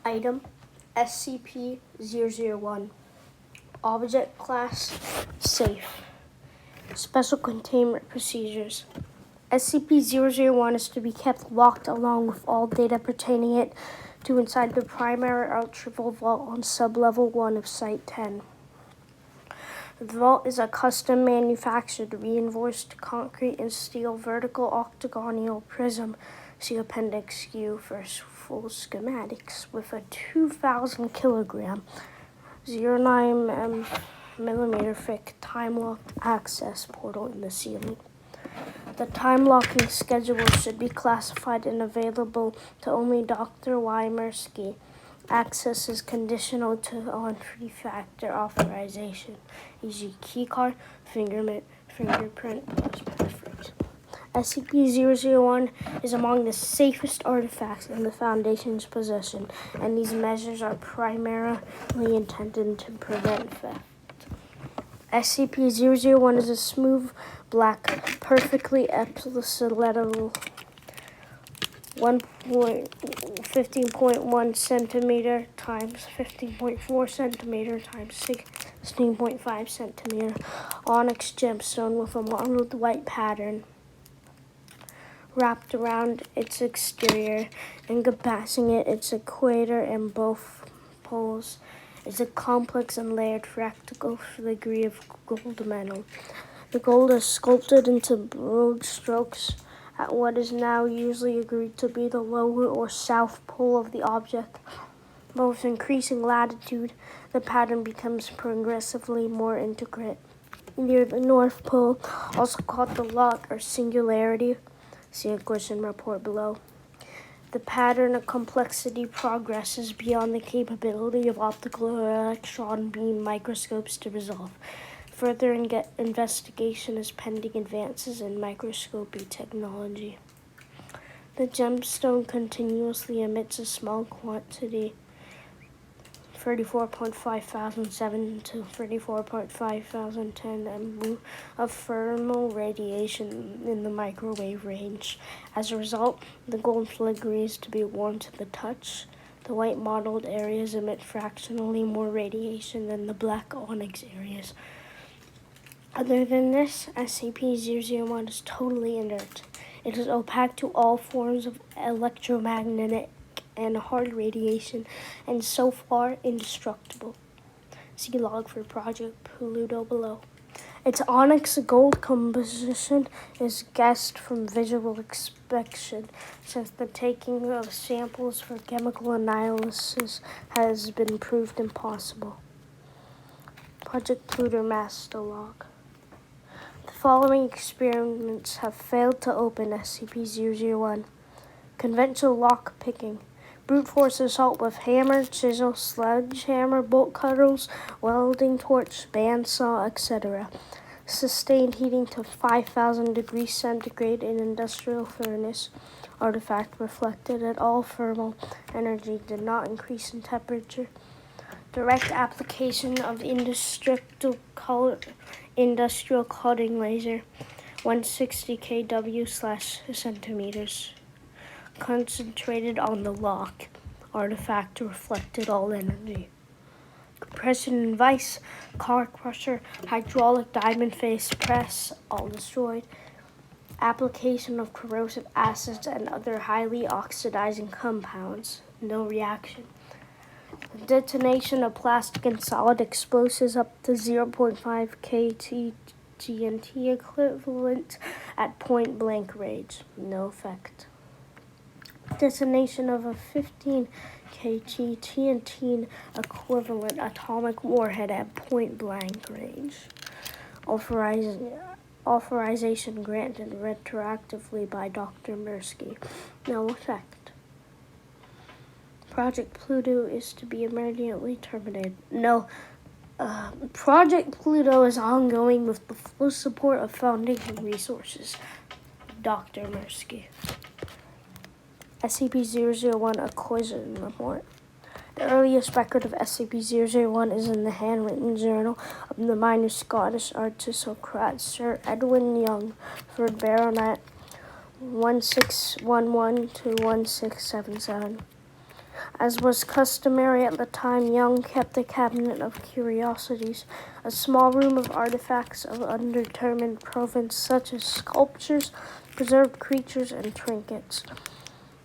Item SCP-001. Object Class Safe. Special Containment Procedures. SCP-001 is to be kept locked along with all data pertaining it to inside the primary archival vault on Sublevel 1 of Site 10. The vault is a custom manufactured reinforced concrete and steel vertical octagonal prism. See Appendix Q for full schematics, with a 2,000 kilogram 0.9 millimeter thick time-locked access portal in the ceiling. The time-locking schedule should be classified and available to only Dr. Wymerski. Access is conditional on three-factor authorization, e.g. keycard, fingerprint, plus passphrase. SCP-001 is among the safest artifacts in the Foundation's possession, and these measures are primarily intended to prevent theft. SCP-001 is a smooth, black, perfectly epicyclical 15.1 centimeter times 15.4 centimeter times 16.5 centimeter onyx gemstone with a mottled white pattern wrapped around its exterior, encompassing its equator and both poles. Is a complex and layered fractal filigree of gold metal. The gold is sculpted into broad strokes at what is now usually agreed to be the lower or south pole of the object. With increasing latitude, the pattern becomes progressively more intricate. Near the North Pole, also called the lock or singularity, see a question report below, the pattern of complexity progresses beyond the capability of optical or electron beam microscopes to resolve. Further investigation is pending advances in microscopy technology. The gemstone continuously emits a small quantity, 34.5007 to 34.5010 mU of thermal radiation in the microwave range. As a result, the gold filigree is to be warm to the touch. The white mottled areas emit fractionally more radiation than the black onyx areas. Other than this, SCP-001 is totally inert. It is opaque to all forms of electromagnetic and hard radiation, and so far indestructible. See log for Project Pluto below. Its onyx gold composition is guessed from visual inspection, since the taking of samples for chemical analysis has been proved impossible. Project Pluto Master Log. The following experiments have failed to open SCP-001. Conventional lock picking. Brute force assault with hammer, chisel, sledgehammer, bolt cutters, welding torch, bandsaw, etc. Sustained heating to 5,000 degrees centigrade in industrial furnace. Artifact reflected at all thermal energy did not increase in temperature. Direct application of industrial cutting laser, 160 kW/centimeters. Concentrated on the lock. Artifact reflected all energy. Compression and vice, car crusher, hydraulic diamond face press, all destroyed. Application of corrosive acids and other highly oxidizing compounds, no reaction. Detonation of plastic and solid explosives up to 0.5 kt TNT equivalent at point blank range, no effect. Detonation of a 15 kg TNT equivalent atomic warhead at point blank range. Authorization granted retroactively by Dr. Mirsky. No effect. Project Pluto is to be immediately terminated. Project Pluto is ongoing with the full support of Foundation resources. Dr. Mirsky. SCP-001 Acquisition Report. The earliest record of SCP-001 is in the handwritten journal of the minor Scottish aristocrat Sir Edwin Young, 3rd Baronet, 1611 to 1677. As was customary at the time, Young kept a cabinet of curiosities, a small room of artifacts of undetermined provenance such as sculptures, preserved creatures, and trinkets.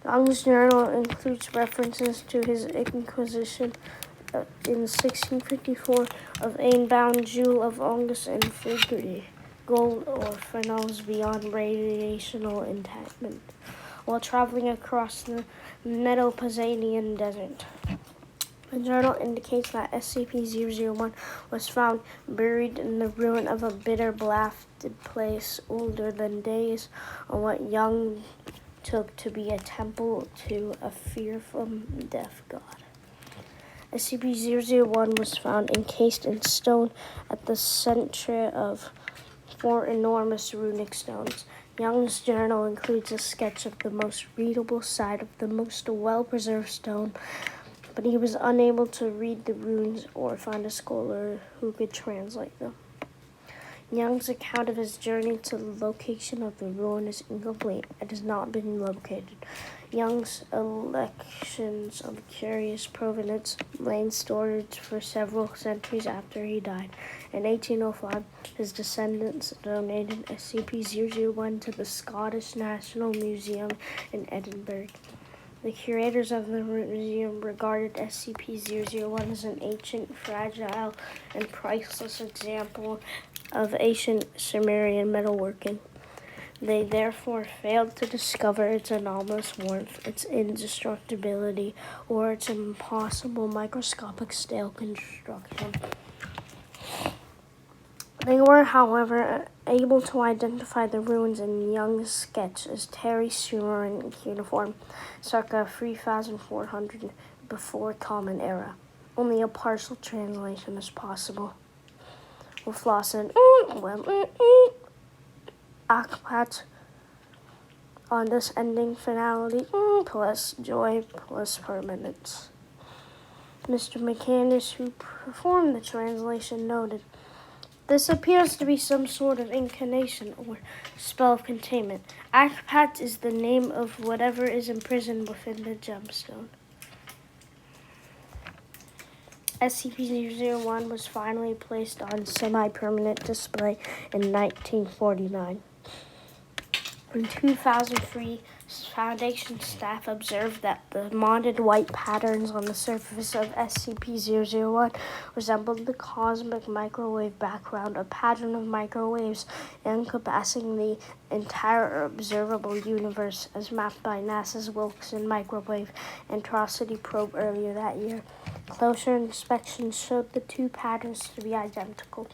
Young's journal includes references to his inquisition in 1654 of Ainbound Jewel of Ongus and Fligri, gold orphanals beyond radiational enchantment, while traveling across the Medo-Pazanian desert. The journal indicates that SCP-001 was found buried in the ruin of a bitter blasted place older than days, on what Young took to be a temple to a fearful death god. SCP-001 was found encased in stone at the center of 4 enormous runic stones. Young's journal includes a sketch of the most readable side of the most well-preserved stone, but he was unable to read the runes or find a scholar who could translate them. Young's account of his journey to the location of the ruin is incomplete. It has not been located. Young's collections of curious provenance lay in storage for several centuries after he died. In 1805, his descendants donated SCP-001 to the Scottish National Museum in Edinburgh. The curators of the museum regarded SCP-001 as an ancient, fragile, and priceless example of ancient Sumerian metalworking. They therefore failed to discover its anomalous warmth, its indestructibility, or its impossible microscopic scale construction. They were, however, able to identify the ruins in Young's sketch as Terry Sumerian cuneiform, circa 3400 before Common Era. Only a partial translation is possible. With Lawson, Akpat on this ending finality, plus joy, plus permanence. Mr. McCandless, who performed the translation, noted, "This appears to be some sort of incantation or spell of containment. Akpat is the name of whatever is imprisoned within the gemstone." SCP-001 was finally placed on semi-permanent display in 1949. In 2003, Foundation staff observed that the modded white patterns on the surface of SCP-001 resembled the cosmic microwave background, a pattern of microwaves encompassing the entire observable universe as mapped by NASA's Wilson Microwave Atrocity probe earlier that year. Closer inspection showed the two patterns to be identical.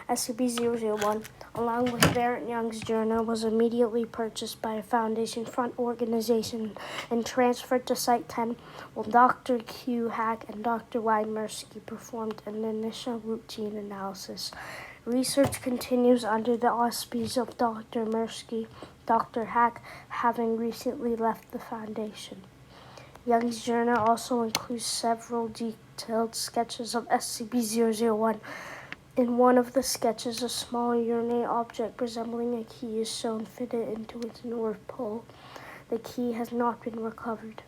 SCP-001, along with Barrett Young's journal, was immediately purchased by a Foundation front organization and transferred to Site-10, while Dr. Q. Hack and Dr. Y. Mirsky performed an initial routine analysis. Research continues under the auspices of Dr. Mirsky, Dr. Hack having recently left the Foundation. Young's journal also includes several detailed sketches of SCP-001. In one of the sketches, a small urinate object resembling a key is shown fitted into its north pole. The key has not been recovered.